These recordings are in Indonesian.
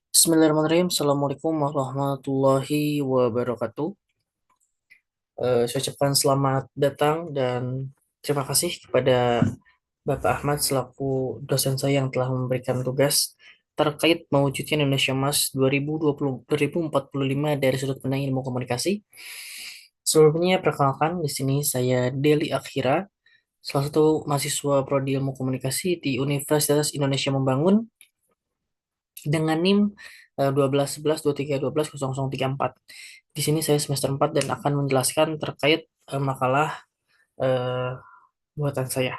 Bismillahirrahmanirrahim. Assalamualaikum warahmatullahi wabarakatuh. Saya ucapkan selamat datang dan terima kasih kepada Bapak Ahmad selaku dosen saya yang telah memberikan tugas terkait mewujudkan Indonesia Emas 2020-2045 dari sudut pandang ilmu komunikasi. Sebelumnya, perkenalkan di sini saya Deli Akhira, salah satu mahasiswa Prodi Ilmu Komunikasi di Universitas Indonesia Membangun dengan NIM 121123120034. Di sini saya semester 4 dan akan menjelaskan terkait makalah eh, buatan saya.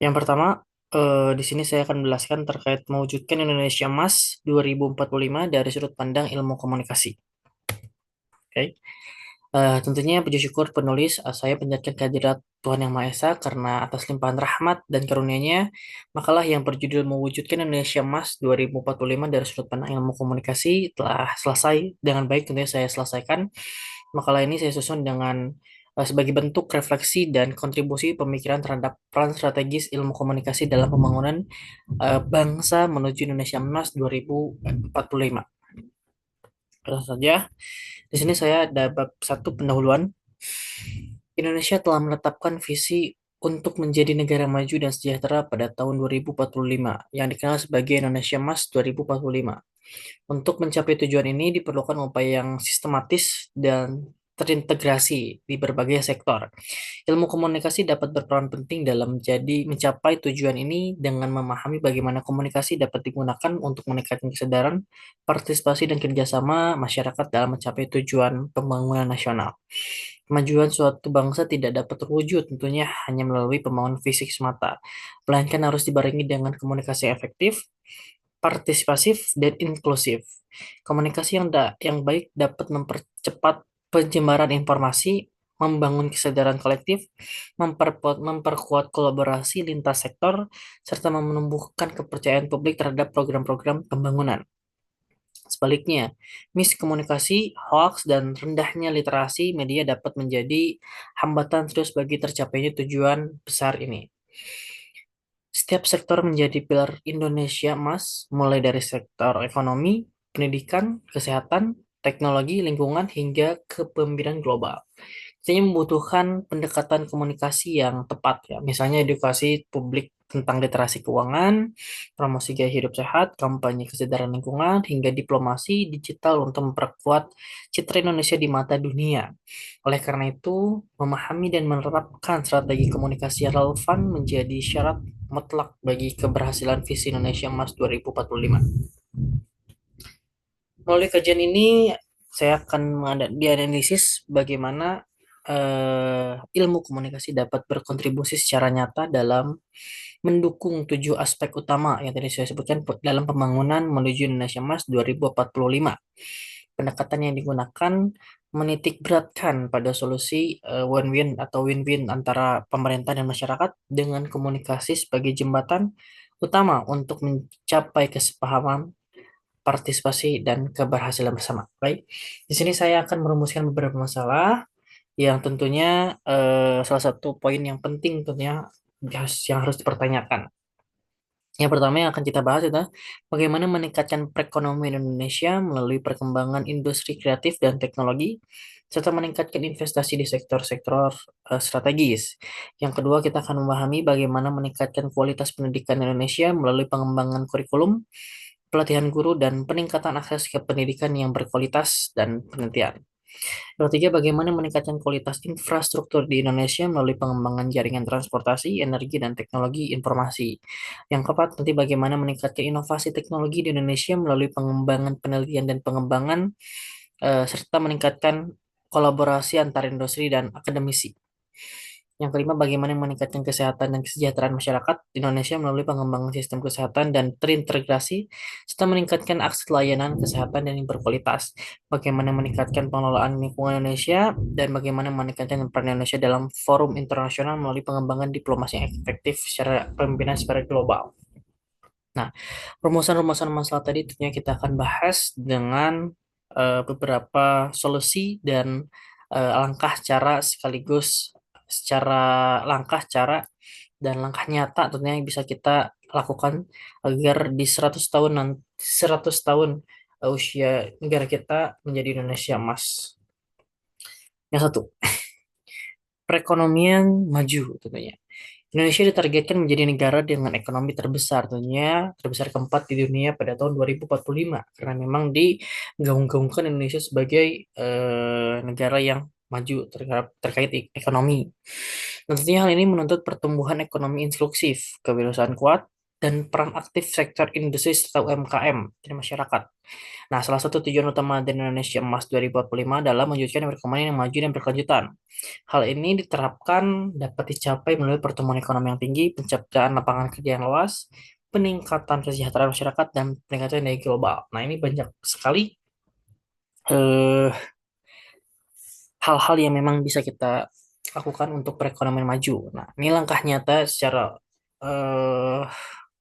Yang pertama, di sini saya akan menjelaskan terkait mewujudkan Indonesia Emas 2045 dari sudut pandang ilmu komunikasi. Oke. Tentunya puji syukur penulis, saya panjatkan kehadirat Tuhan Yang Maha Esa karena atas limpahan rahmat dan karunia-Nya, makalah yang berjudul Mewujudkan Indonesia Emas 2045 dari sudut pandang ilmu komunikasi telah selesai dengan baik. Tentunya saya selesaikan. Makalah ini saya susun dengan sebagai bentuk refleksi dan kontribusi pemikiran terhadap peran strategis ilmu komunikasi dalam pembangunan bangsa menuju Indonesia Emas 2045. Langsung saja, di sini saya ada bab satu pendahuluan. Indonesia telah menetapkan visi untuk menjadi negara maju dan sejahtera pada tahun 2045 yang dikenal sebagai Indonesia Emas 2045. Untuk mencapai tujuan ini diperlukan upaya yang sistematis dan terintegrasi di berbagai sektor. Ilmu komunikasi dapat berperan penting dalam mencapai tujuan ini dengan memahami bagaimana komunikasi dapat digunakan untuk meningkatkan kesadaran, partisipasi, dan kerjasama masyarakat dalam mencapai tujuan pembangunan nasional. Kemajuan suatu bangsa tidak dapat terwujud tentunya hanya melalui pembangunan fisik semata, melainkan harus dibarengi dengan komunikasi efektif, partisipasif, dan inklusif. Komunikasi yang baik dapat mempercepat penyebaran informasi, membangun kesadaran kolektif, memperkuat kolaborasi lintas sektor, serta menumbuhkan kepercayaan publik terhadap program-program pembangunan. Sebaliknya, miskomunikasi, hoax, dan rendahnya literasi media dapat menjadi hambatan terus bagi tercapainya tujuan besar ini. Setiap sektor menjadi pilar Indonesia Emas, mulai dari sektor ekonomi, pendidikan, kesehatan, teknologi, lingkungan, hingga kepemimpinan global. Saya membutuhkan pendekatan komunikasi yang tepat ya, misalnya edukasi publik tentang literasi keuangan, promosi gaya hidup sehat, kampanye kesadaran lingkungan, hingga diplomasi digital untuk memperkuat citra Indonesia di mata dunia. Oleh karena itu, memahami dan menerapkan strategi komunikasi yang relevan menjadi syarat mutlak bagi keberhasilan visi Indonesia Emas 2045. Melalui kajian ini, saya akan dianalisis bagaimana ilmu komunikasi dapat berkontribusi secara nyata dalam mendukung tujuh aspek utama yang tadi saya sebutkan dalam pembangunan menuju Indonesia Emas 2045. Pendekatan yang digunakan menitik beratkan pada solusi win-win atau win-win antara pemerintah dan masyarakat dengan komunikasi sebagai jembatan utama untuk mencapai kesepahaman, partisipasi, dan keberhasilan bersama. Baik, di sini saya akan merumuskan beberapa masalah yang tentunya salah satu poin yang penting tentunya yang harus dipertanyakan. Yang pertama yang akan kita bahas adalah bagaimana meningkatkan perekonomian Indonesia melalui perkembangan industri kreatif dan teknologi, serta meningkatkan investasi di sektor-sektor strategis. Yang kedua, kita akan memahami bagaimana meningkatkan kualitas pendidikan Indonesia melalui pengembangan kurikulum, pelatihan guru, dan peningkatan akses ke pendidikan yang berkualitas dan penelitian. Yang ketiga, bagaimana meningkatkan kualitas infrastruktur di Indonesia melalui pengembangan jaringan transportasi, energi, dan teknologi informasi. Yang keempat, nanti bagaimana meningkatkan inovasi teknologi di Indonesia melalui pengembangan penelitian dan pengembangan, serta meningkatkan kolaborasi antar industri dan akademisi. Yang kelima, bagaimana meningkatkan kesehatan dan kesejahteraan masyarakat di Indonesia melalui pengembangan sistem kesehatan dan terintegrasi, serta meningkatkan akses layanan kesehatan yang berkualitas. Bagaimana meningkatkan pengelolaan lingkungan Indonesia dan bagaimana meningkatkan peran Indonesia dalam forum internasional melalui pengembangan diplomasi yang efektif secara pemimpinan secara global. Nah, rumusan-rumusan masalah tadi tentunya kita akan bahas dengan beberapa solusi dan langkah cara sekaligus secara langkah cara dan langkah nyata tentunya yang bisa kita lakukan agar di 100 tahun 100 tahun usia negara kita menjadi Indonesia emas. Yang satu, perekonomian maju tentunya. Indonesia ditargetkan menjadi negara dengan ekonomi terbesar, tentunya terbesar keempat di dunia pada tahun 2045, karena memang digaung-gaungkan Indonesia sebagai negara yang maju terkait ekonomi. Dan tentunya hal ini menuntut pertumbuhan ekonomi inklusif, kewirausahaan kuat, dan peran aktif sektor industri serta UMKM di masyarakat. Nah, salah satu tujuan utama dari Indonesia Emas 2045 adalah mewujudkan perekonomian yang maju dan berkelanjutan. Hal ini diterapkan dapat dicapai melalui pertumbuhan ekonomi yang tinggi, penciptaan lapangan kerja yang luas, peningkatan kesejahteraan masyarakat, dan peningkatan nilai global. Nah, ini banyak sekali eh, hal-hal yang memang bisa kita lakukan untuk perekonomian maju. Nah, ini langkah nyata secara eh,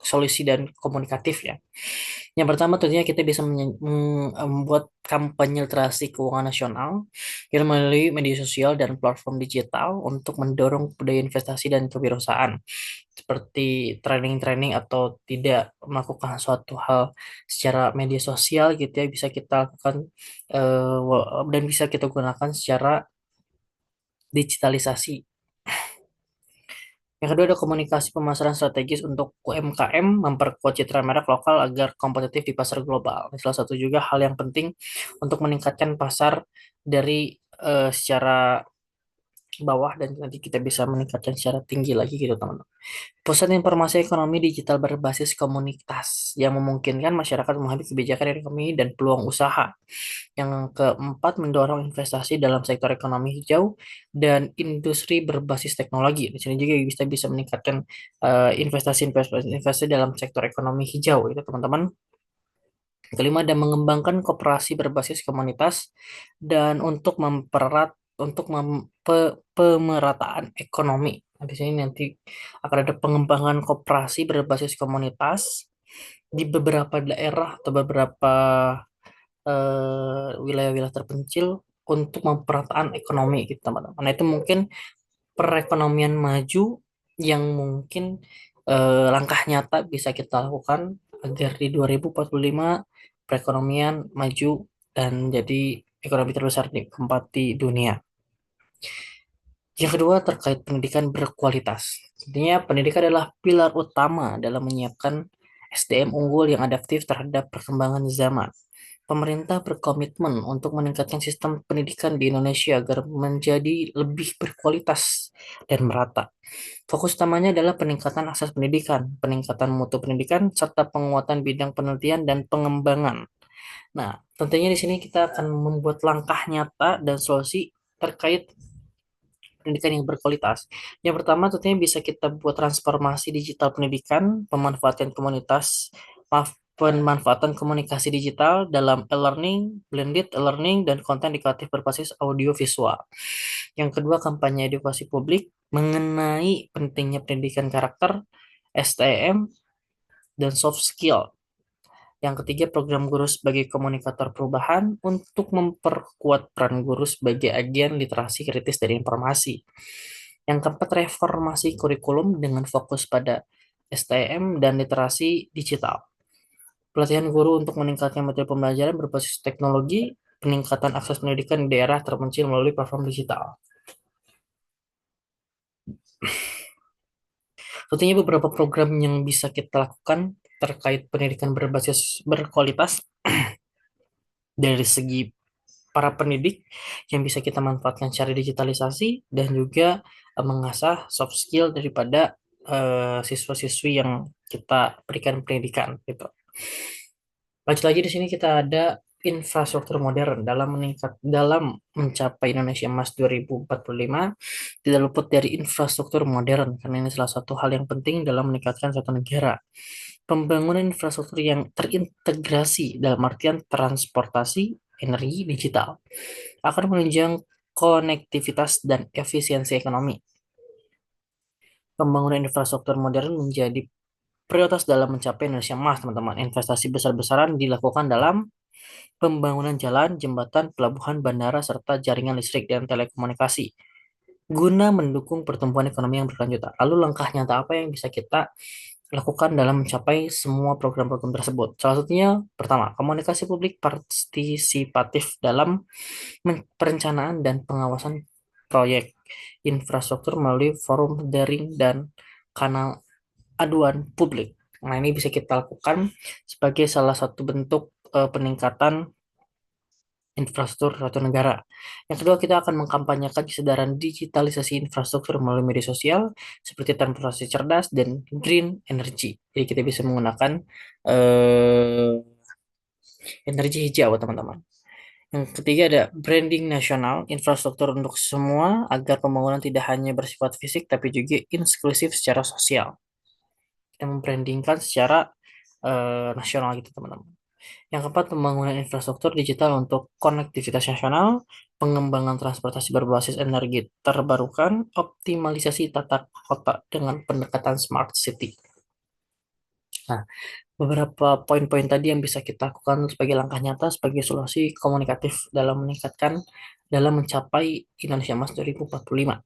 solusi dan komunikatif ya. Yang pertama tentunya kita bisa membuat kampanye literasi keuangan nasional yang melalui media sosial dan platform digital untuk mendorong budaya investasi dan kewirausahaan seperti training-training atau tidak melakukan suatu hal secara media sosial gitu ya bisa kita lakukan dan bisa kita gunakan secara digitalisasi. Yang kedua ada komunikasi pemasaran strategis untuk UMKM, memperkuat citra merek lokal agar kompetitif di pasar global. Ini salah satu juga hal yang penting untuk meningkatkan pasar dari secara bawah dan nanti kita bisa meningkatkan secara tinggi lagi gitu teman-teman. Pusat informasi ekonomi digital berbasis komunitas yang memungkinkan masyarakat memahami kebijakan ekonomi dan peluang usaha. Yang keempat, mendorong investasi dalam sektor ekonomi hijau dan industri berbasis teknologi. Di sini juga bisa bisa meningkatkan investasi dalam sektor ekonomi hijau, itu teman-teman. Kelima, dan mengembangkan koperasi berbasis komunitas dan untuk mempererat untuk pemerataan ekonomi. Nah, di sini nanti akan ada pengembangan koperasi berbasis komunitas di beberapa daerah atau beberapa wilayah-wilayah terpencil untuk pemerataan ekonomi gitu teman-teman. Nah itu mungkin perekonomian maju yang mungkin langkah nyata bisa kita lakukan agar di 2045 perekonomian maju dan jadi ekonomi terbesar di keempat di dunia. Yang kedua terkait pendidikan berkualitas. Intinya pendidikan adalah pilar utama dalam menyiapkan SDM unggul yang adaptif terhadap perkembangan zaman. Pemerintah berkomitmen untuk meningkatkan sistem pendidikan di Indonesia agar menjadi lebih berkualitas dan merata. Fokus utamanya adalah peningkatan akses pendidikan, peningkatan mutu pendidikan, serta penguatan bidang penelitian dan pengembangan. Nah, tentunya di sini kita akan membuat langkah nyata dan solusi terkait pendidikan yang berkualitas. Yang pertama tentunya bisa kita buat transformasi digital pendidikan, pemanfaatan komunikasi digital dalam e-learning, blended e-learning, dan konten edukatif berbasis audio visual. Yang kedua, kampanye edukasi publik mengenai pentingnya pendidikan karakter, STM, dan soft skill. Yang ketiga, program guru sebagai komunikator perubahan untuk memperkuat peran guru sebagai agen literasi kritis dari informasi. Yang keempat, reformasi kurikulum dengan fokus pada STM dan literasi digital. Pelatihan guru untuk meningkatkan materi pembelajaran berbasis teknologi, peningkatan akses pendidikan di daerah terpencil melalui platform digital. Tentunya beberapa program yang bisa kita lakukan terkait pendidikan berbasis berkualitas dari segi para pendidik yang bisa kita manfaatkan secara digitalisasi dan juga mengasah soft skill daripada siswa-siswi yang kita berikan pendidikan gitu. Lanjut lagi di sini kita ada infrastruktur modern dalam mencapai Indonesia Emas 2045 tidak luput dari infrastruktur modern karena ini salah satu hal yang penting dalam meningkatkan suatu negara. Pembangunan infrastruktur yang terintegrasi dalam artian transportasi, energi, digital akan menunjang konektivitas dan efisiensi ekonomi. Pembangunan infrastruktur modern menjadi prioritas dalam mencapai Indonesia Emas, teman-teman. Investasi besar-besaran dilakukan dalam pembangunan jalan, jembatan, pelabuhan, bandara, serta jaringan listrik dan telekomunikasi. guna mendukung pertumbuhan ekonomi yang berkelanjutan. Lalu langkah nyata apa yang bisa kita lakukan dalam mencapai semua program-program tersebut? Salah satunya, pertama, komunikasi publik partisipatif dalam perencanaan dan pengawasan proyek infrastruktur melalui forum daring dan kanal aduan publik. Nah, ini bisa kita lakukan sebagai salah satu bentuk peningkatan infrastruktur suatu negara. Yang kedua, kita akan mengkampanyekan kesadaran digitalisasi infrastruktur melalui media sosial seperti transportasi cerdas dan green energy. Jadi kita bisa menggunakan eh, energi hijau, teman-teman. Yang ketiga ada branding nasional, infrastruktur untuk semua agar pembangunan tidak hanya bersifat fisik tapi juga inklusif secara sosial. Kita membrandingkan secara nasional gitu, teman-teman. Yang keempat, pembangunan infrastruktur digital untuk konektivitas nasional, pengembangan transportasi berbasis energi terbarukan, optimalisasi tata kota dengan pendekatan smart city. Nah, beberapa poin-poin tadi yang bisa kita lakukan sebagai langkah nyata, sebagai solusi komunikatif dalam meningkatkan, dalam mencapai Indonesia Emas 2045.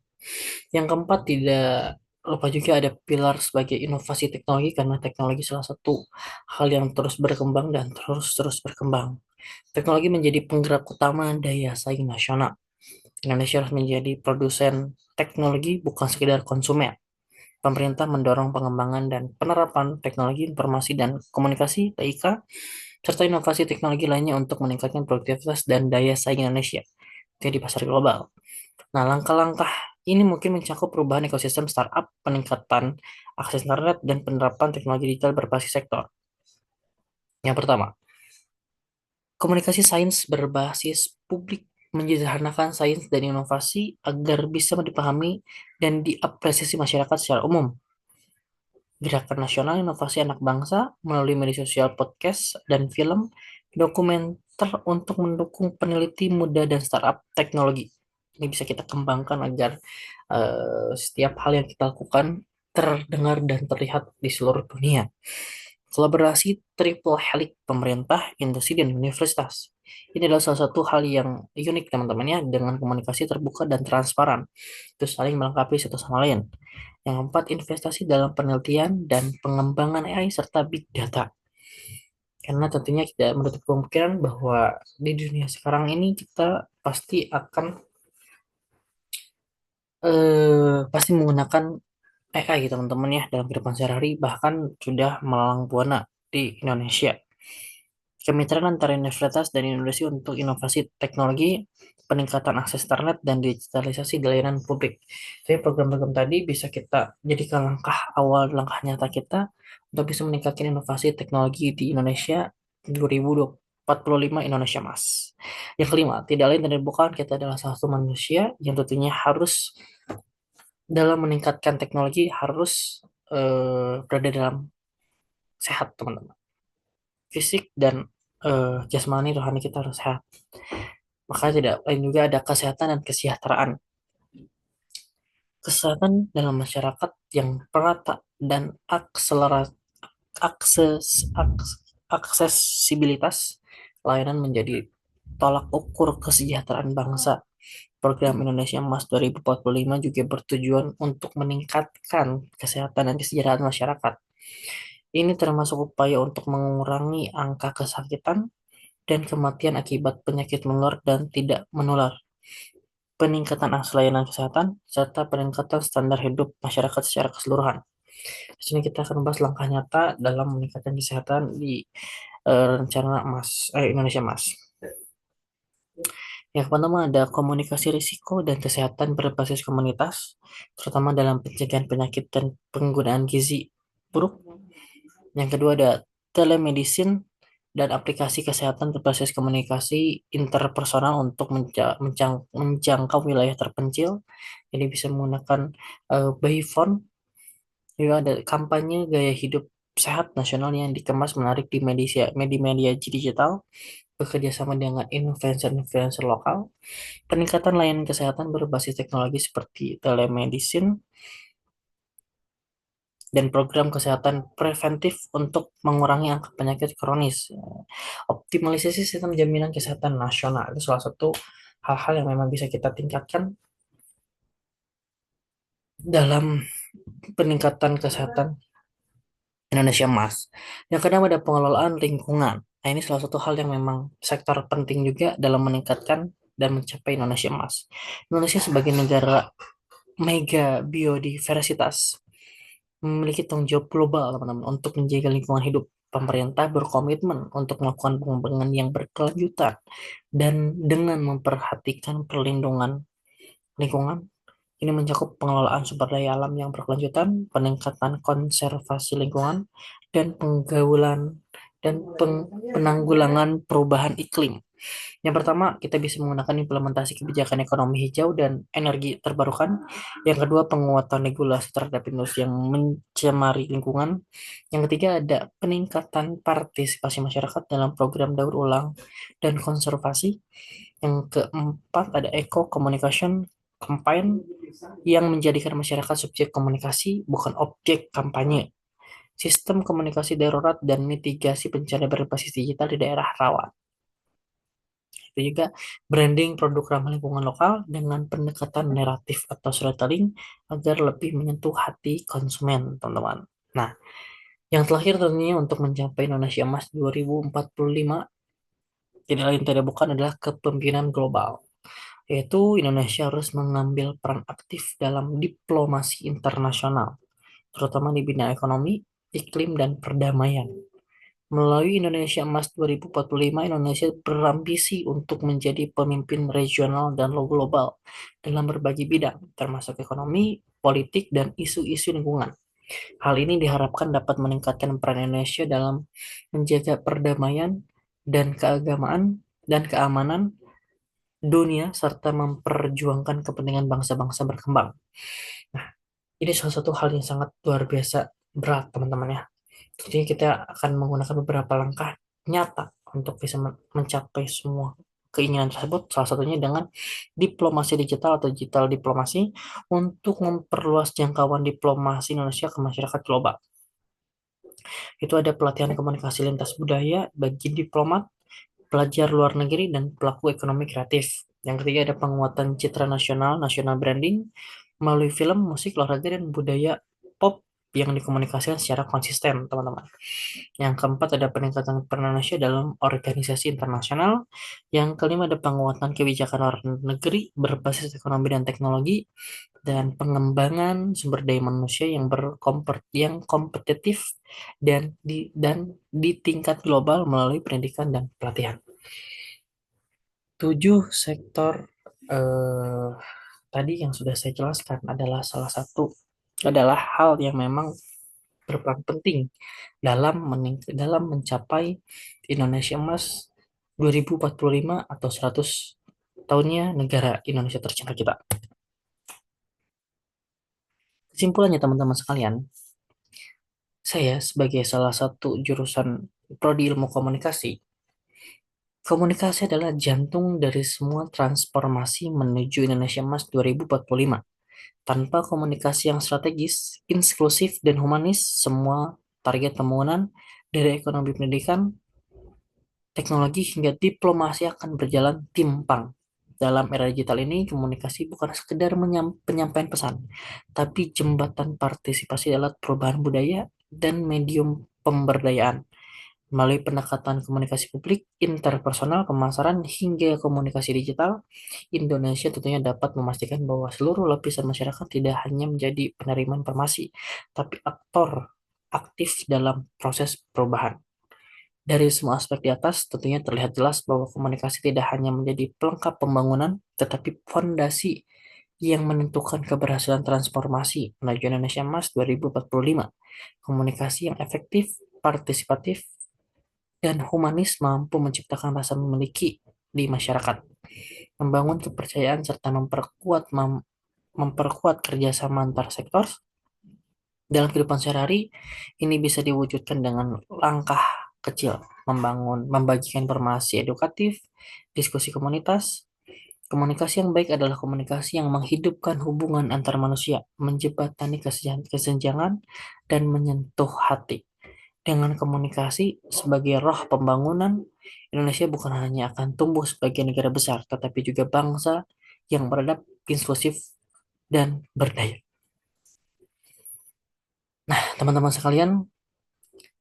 Yang keempat, tidak lupa juga ada pilar sebagai inovasi teknologi, karena teknologi salah satu hal yang terus berkembang dan terus-terus berkembang. Teknologi menjadi penggerak utama daya saing nasional. Indonesia harus menjadi produsen teknologi, bukan sekedar konsumen. Pemerintah mendorong pengembangan dan penerapan teknologi informasi dan komunikasi (TIK) serta inovasi teknologi lainnya untuk meningkatkan produktivitas dan daya saing Indonesia di pasar global. Nah, langkah-langkah ini mungkin mencakup perubahan ekosistem startup, peningkatan akses internet, dan penerapan teknologi digital berbasis sektor. Yang pertama, komunikasi sains berbasis publik, menyederhanakan sains dan inovasi agar bisa dipahami dan diapresiasi masyarakat secara umum. Gerakan Nasional Inovasi Anak Bangsa melalui media sosial, podcast, dan film dokumenter untuk mendukung peneliti muda dan startup teknologi. Ini bisa kita kembangkan agar setiap hal yang kita lakukan terdengar dan terlihat di seluruh dunia. Kolaborasi triple helix pemerintah, industri, dan universitas. Ini adalah salah satu hal yang unik, teman-teman, ya, dengan komunikasi terbuka dan transparan. Itu saling melengkapi satu sama lain. Yang keempat, investasi dalam penelitian dan pengembangan AI serta big data. Karena tentunya tidak menutup kemungkinan bahwa di dunia sekarang ini kita pasti akan pasti menggunakan AI, teman-teman, ya, dalam kehidupan sehari-hari, bahkan sudah melalang buana di Indonesia. Kemitraan antara universitas dan Indonesia untuk inovasi teknologi, peningkatan akses internet, dan digitalisasi di layanan publik. Jadi program-program tadi bisa kita jadikan langkah awal, langkah nyata kita untuk bisa meningkatkan inovasi teknologi di Indonesia 2045 Indonesia Mas. Yang kelima, tidak lain dan bukan, kita adalah salah satu manusia yang tentunya harus dalam meningkatkan teknologi harus berada dalam sehat, teman-teman. Fisik dan jasmani rohani kita harus sehat. Maka tidak lain juga ada kesehatan dan kesejahteraan. Kesehatan dalam masyarakat yang merata dan aksesibilitas layanan menjadi tolak ukur kesejahteraan bangsa. Program Indonesia Emas 2045 juga bertujuan untuk meningkatkan kesehatan dan kesejahteraan masyarakat. Ini termasuk upaya untuk mengurangi angka kesakitan dan kematian akibat penyakit menular dan tidak menular, peningkatan akses layanan kesehatan, serta peningkatan standar hidup masyarakat secara keseluruhan. Di sini kita akan membahas langkah nyata dalam meningkatkan kesehatan di rencana Indonesia Emas. Yang pertama ada komunikasi risiko dan kesehatan berbasis komunitas, terutama dalam pencegahan penyakit dan penggunaan gizi buruk. Yang kedua ada telemedicine dan aplikasi kesehatan berbasis komunikasi interpersonal untuk menjangkau wilayah terpencil. Ini bisa menggunakan by phone. Juga ada kampanye gaya hidup sehat nasional yang dikemas menarik di media digital, bekerja sama dengan influencer-influencer lokal, peningkatan layanan kesehatan berbasis teknologi seperti telemedicine, dan program kesehatan preventif untuk mengurangi angka penyakit kronis. Optimalisasi sistem jaminan kesehatan nasional itu salah satu hal-hal yang memang bisa kita tingkatkan dalam peningkatan kesehatan Indonesia Emas. Yang kedua ada pengelolaan lingkungan. Nah, ini salah satu hal yang memang sektor penting juga dalam meningkatkan dan mencapai Indonesia Emas. Indonesia sebagai negara mega biodiversitas memiliki tanggung jawab global, teman-teman, untuk menjaga lingkungan hidup. Pemerintah berkomitmen untuk melakukan pengembangan yang berkelanjutan dan dengan memperhatikan perlindungan lingkungan. Ini mencakup pengelolaan sumber daya alam yang berkelanjutan, peningkatan konservasi lingkungan, dan penggaulan dan penanggulangan perubahan iklim. Yang pertama, kita bisa menggunakan implementasi kebijakan ekonomi hijau dan energi terbarukan. Yang kedua, penguatan regulasi terhadap industri yang mencemari lingkungan. Yang ketiga, ada peningkatan partisipasi masyarakat dalam program daur ulang dan konservasi. Yang keempat, ada eco communication campaign yang menjadikan masyarakat subjek komunikasi, bukan objek kampanye. Sistem komunikasi darurat dan mitigasi bencana berbasis digital di daerah rawan. Itu juga branding produk ramah lingkungan lokal dengan pendekatan naratif atau storytelling agar lebih menyentuh hati konsumen, teman-teman. Nah, yang terakhir tentunya untuk mencapai Indonesia Emas 2045 tidak lain tidak bukan adalah kepemimpinan global, yaitu Indonesia harus mengambil peran aktif dalam diplomasi internasional, terutama di bidang ekonomi, iklim, dan perdamaian. Melalui Indonesia Emas 2045, Indonesia berambisi untuk menjadi pemimpin regional dan global dalam berbagai bidang, termasuk ekonomi, politik, dan isu-isu lingkungan. Hal ini diharapkan dapat meningkatkan peran Indonesia dalam menjaga perdamaian dan keagamaan dan keamanan dunia serta memperjuangkan kepentingan bangsa-bangsa berkembang. Nah, ini salah satu hal yang sangat luar biasa berat, teman-teman ya. Jadi kita akan menggunakan beberapa langkah nyata untuk bisa mencapai semua keinginan tersebut. Salah satunya dengan diplomasi digital atau digital diplomasi untuk memperluas jangkauan diplomasi Indonesia ke masyarakat global. Itu ada pelatihan komunikasi lintas budaya bagi diplomat, pelajar luar negeri, dan pelaku ekonomi kreatif. Yang ketiga ada penguatan citra nasional, national branding, melalui film, musik, olahraga, dan budaya pop yang dikomunikasikan secara konsisten, teman-teman. Yang keempat ada peningkatan peran Indonesia dalam organisasi internasional. Yang kelima ada penguatan kebijakan luar negeri berbasis ekonomi dan teknologi dan pengembangan sumber daya manusia yang yang kompetitif dan di tingkat global melalui pendidikan dan pelatihan. Tujuh sektor eh, tadi yang sudah saya jelaskan adalah salah satu adalah hal yang memang berperan penting dalam mencapai Indonesia Emas 2045 atau 100 tahunnya negara Indonesia tercinta kita. Kesimpulannya teman-teman sekalian, saya sebagai salah satu jurusan prodi ilmu komunikasi, komunikasi adalah jantung dari semua transformasi menuju Indonesia Emas 2045. Tanpa komunikasi yang strategis, inklusif, dan humanis, semua target pembangunan dari ekonomi pendidikan, teknologi hingga diplomasi akan berjalan timpang. Dalam era digital ini, komunikasi bukan sekedar penyampaian pesan, tapi jembatan partisipasi dalam perubahan budaya dan medium pemberdayaan. Melalui pendekatan komunikasi publik, interpersonal, pemasaran, hingga komunikasi digital, Indonesia tentunya dapat memastikan bahwa seluruh lapisan masyarakat tidak hanya menjadi penerima informasi, tapi aktor aktif dalam proses perubahan. Dari semua aspek di atas, tentunya terlihat jelas bahwa komunikasi tidak hanya menjadi pelengkap pembangunan, tetapi fondasi yang menentukan keberhasilan transformasi menuju Indonesia Emas 2045. Komunikasi yang efektif, partisipatif, dan humanis mampu menciptakan rasa memiliki di masyarakat, membangun kepercayaan serta memperkuat kerjasama antar sektor dalam kehidupan sehari-hari. Ini bisa diwujudkan dengan langkah kecil, membagikan informasi edukatif, diskusi komunitas. Komunikasi yang baik adalah komunikasi yang menghidupkan hubungan antar manusia, menjembatani kesenjangan, dan menyentuh hati. Dengan komunikasi sebagai roh pembangunan, Indonesia bukan hanya akan tumbuh sebagai negara besar, tetapi juga bangsa yang beradab, inklusif, dan berdaya. Nah, teman-teman sekalian,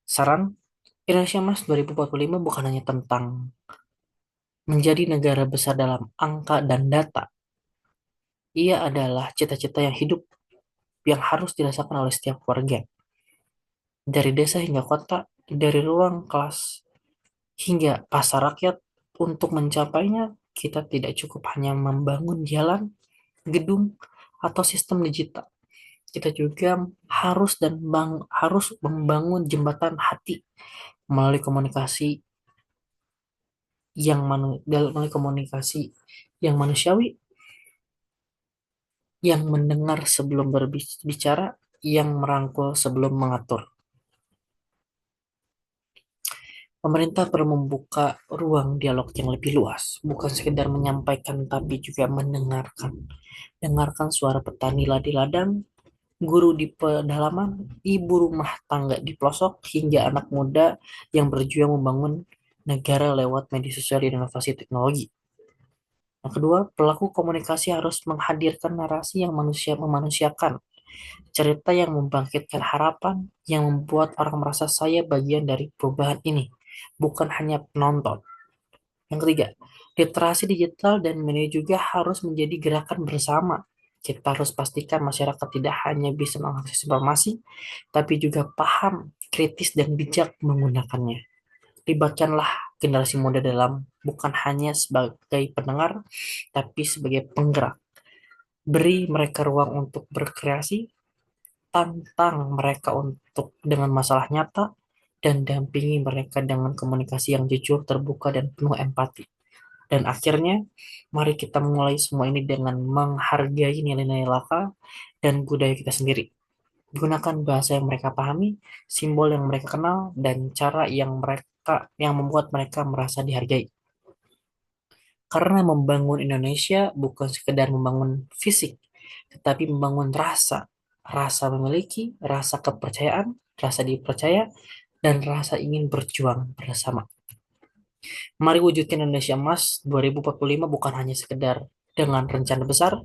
saran Indonesia Emas 2045 bukan hanya tentang menjadi negara besar dalam angka dan data. Ia adalah cita-cita yang hidup yang harus dirasakan oleh setiap warga, dari desa hingga kota, dari ruang kelas hingga pasar rakyat. Untuk mencapainya, kita tidak cukup hanya membangun jalan, gedung, atau sistem digital. Kita juga harus membangun jembatan hati melalui melalui komunikasi yang manusiawi, yang mendengar sebelum berbicara, yang merangkul sebelum mengatur. Pemerintah perlu membuka ruang dialog yang lebih luas, bukan sekedar menyampaikan tapi juga mendengarkan. Dengarkan suara petani ladi ladang, guru di pedalaman, ibu rumah tangga di pelosok, hingga anak muda yang berjuang membangun negara lewat media sosial dan inovasi teknologi. Yang kedua, pelaku komunikasi harus menghadirkan narasi yang memanusiakan, cerita yang membangkitkan harapan, yang membuat orang merasa saya bagian dari perubahan ini, bukan hanya penonton. Yang ketiga, literasi digital dan media juga harus menjadi gerakan bersama. Kita harus pastikan masyarakat tidak hanya bisa mengakses informasi, tapi juga paham, kritis, dan bijak menggunakannya. Libatkanlah generasi muda dalam bukan hanya sebagai pendengar, tapi sebagai penggerak. Beri mereka ruang untuk berkreasi, tantang mereka untuk dengan masalah nyata, dan dampingi mereka dengan komunikasi yang jujur, terbuka, dan penuh empati. Dan akhirnya, mari kita mulai semua ini dengan menghargai nilai-nilai lokal dan budaya kita sendiri. Gunakan bahasa yang mereka pahami, simbol yang mereka kenal, dan cara yang membuat mereka merasa dihargai. Karena membangun Indonesia bukan sekedar membangun fisik, tetapi membangun rasa. Rasa memiliki, rasa kepercayaan, rasa dipercaya, dan rasa ingin berjuang bersama. Mari wujudkan Indonesia Emas 2045 bukan hanya sekedar dengan rencana besar,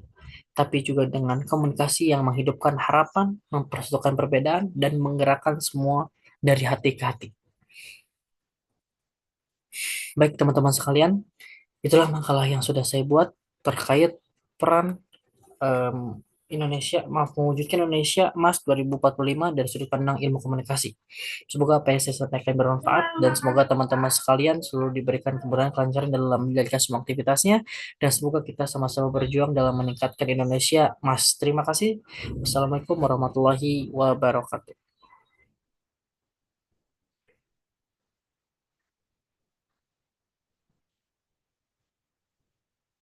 tapi juga dengan komunikasi yang menghidupkan harapan, mempersatukan perbedaan, dan menggerakkan semua dari hati ke hati. Baik teman-teman sekalian, itulah makalah yang sudah saya buat terkait peran Indonesia, maaf, mewujudkan Indonesia Emas 2045 dari sudut pandang ilmu komunikasi. Semoga apa yang saya sampaikan bermanfaat dan semoga teman-teman sekalian selalu diberikan kemudahan kelancaran dalam menjalankan semua aktivitasnya dan semoga kita sama-sama berjuang dalam meningkatkan Indonesia Emas. Terima kasih. Wassalamualaikum warahmatullahi wabarakatuh.